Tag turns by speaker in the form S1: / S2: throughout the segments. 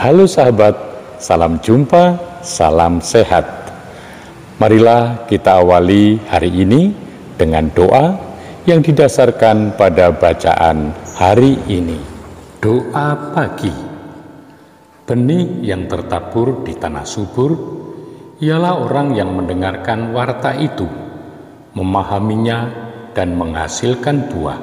S1: Halo sahabat, salam jumpa, salam sehat. Marilah kita awali hari ini dengan doa yang didasarkan pada bacaan hari ini. Doa pagi. Benih yang tertabur di tanah subur ialah orang yang mendengarkan warta itu, memahaminya dan menghasilkan buah.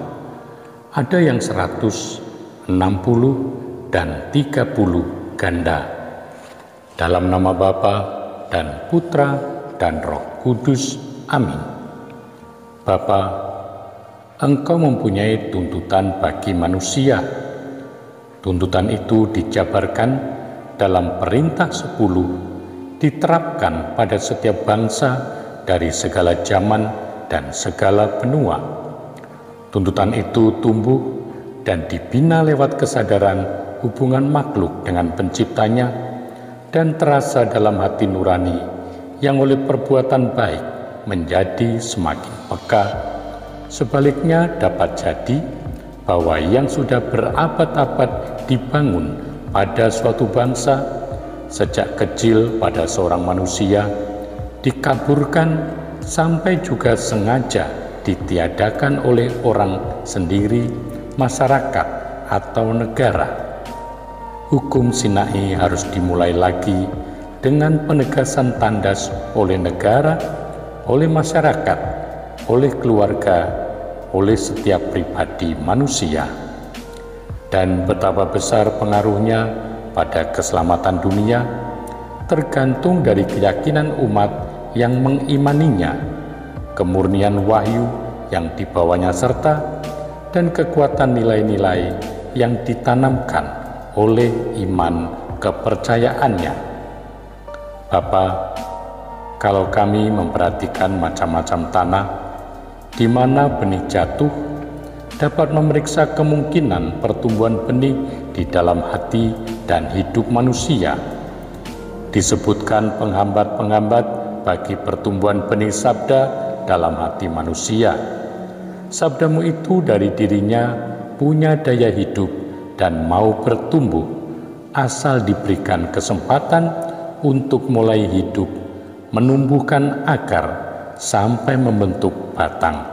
S1: Ada yang 100, 60, dan 30 ganda. Dalam nama Bapa dan Putra dan Roh Kudus. Amin. Bapa, Engkau mempunyai tuntutan bagi manusia. Tuntutan itu dijabarkan dalam perintah 10, diterapkan pada setiap bangsa dari segala zaman dan segala benua. Tuntutan itu tumbuh dan dibina lewat kesadaran hubungan makhluk dengan penciptanya dan terasa dalam hati nurani yang oleh perbuatan baik menjadi semakin peka. Sebaliknya dapat jadi bahwa yang sudah berabad-abad dibangun pada suatu bangsa sejak kecil pada seorang manusia dikaburkan sampai juga sengaja ditiadakan oleh orang sendiri, masyarakat atau negara. Hukum Sinai harus dimulai lagi dengan penegasan tandas oleh negara, oleh masyarakat, oleh keluarga, oleh setiap pribadi manusia. Dan betapa besar pengaruhnya pada keselamatan dunia tergantung dari keyakinan umat yang mengimaninya, kemurnian wahyu yang dibawanya serta dan kekuatan nilai-nilai yang ditanamkan oleh iman kepercayaannya. Bapa, kalau kami memperhatikan macam-macam tanah di mana benih jatuh, dapat memeriksa kemungkinan pertumbuhan benih di dalam hati dan hidup manusia. Disebutkan penghambat-penghambat bagi pertumbuhan benih sabda dalam hati manusia. Sabdamu itu dari dirinya punya daya hidup dan mau bertumbuh, asal diberikan kesempatan untuk mulai hidup, menumbuhkan akar sampai membentuk batang.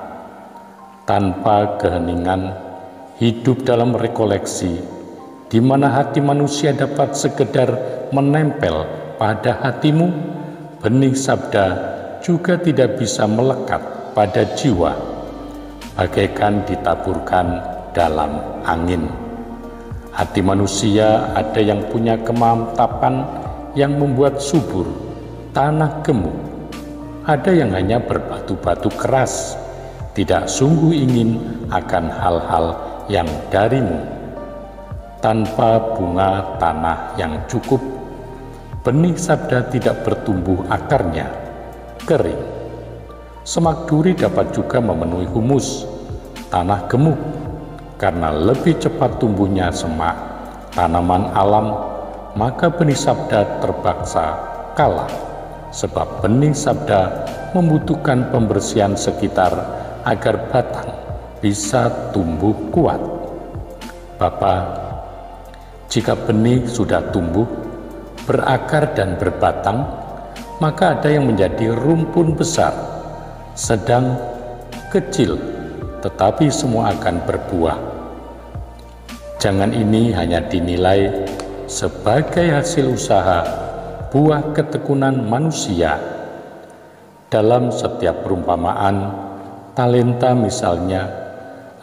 S1: Tanpa keheningan, hidup dalam rekoleksi, di mana hati manusia dapat sekedar menempel pada hatimu, benih sabda juga tidak bisa melekat pada jiwa, bagaikan ditaburkan dalam angin. Hati manusia ada yang punya kemantapan yang membuat subur, tanah gemuk. Ada yang hanya berbatu-batu keras, tidak sungguh ingin akan hal-hal yang darimu. Tanpa bunga tanah yang cukup, benih sabda tidak bertumbuh akarnya, kering. Semak duri dapat juga memenuhi humus, tanah gemuk, karena lebih cepat tumbuhnya semak tanaman alam, maka benih sabda terpaksa kalah, sebab benih sabda membutuhkan pembersihan sekitar agar batang bisa tumbuh kuat. Bapa, jika benih sudah tumbuh, berakar dan berbatang, maka ada yang menjadi rumpun besar, sedang, kecil, tetapi semua akan berbuah. Jangan ini hanya dinilai sebagai hasil usaha buah ketekunan manusia. Dalam setiap perumpamaan, talenta misalnya,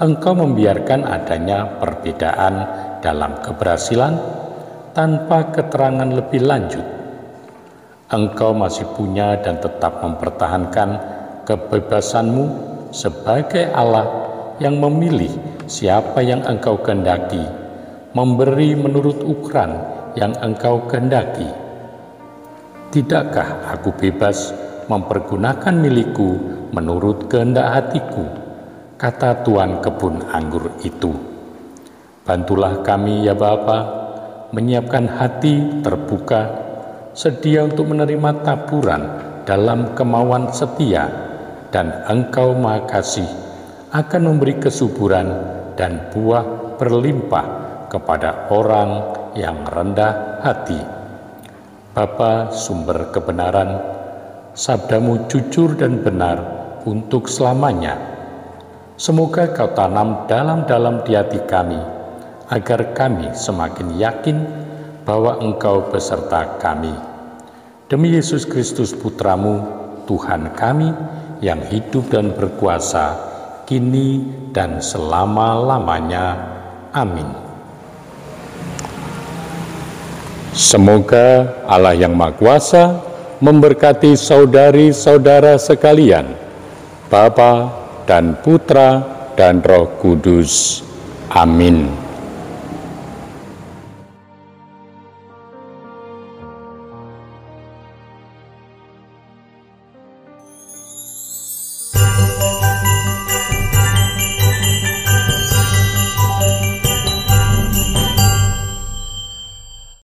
S1: engkau membiarkan adanya perbedaan dalam keberhasilan tanpa keterangan lebih lanjut. Engkau masih punya dan tetap mempertahankan kebebasanmu sebagai Allah yang memilih siapa yang engkau kehendaki, memberi menurut ukuran yang engkau kehendaki. Tidakkah aku bebas mempergunakan milikku menurut kehendak hatiku, kata Tuan kebun anggur itu. Bantulah kami ya Bapa, menyiapkan hati terbuka, sedia untuk menerima taburan dalam kemauan setia, dan Engkau Maha Kasih akan memberi kesuburan dan buah berlimpah kepada orang yang rendah hati. Bapa sumber kebenaran, sabdamu jujur dan benar untuk selamanya. Semoga kau tanam dalam-dalam di hati kami, agar kami semakin yakin bahwa Engkau beserta kami. Demi Yesus Kristus Putramu, Tuhan kami, yang hidup dan berkuasa, kini dan selama-lamanya. Amin. Semoga Allah yang Maha Kuasa memberkati saudari-saudara sekalian, Bapa dan Putra dan Roh Kudus. Amin.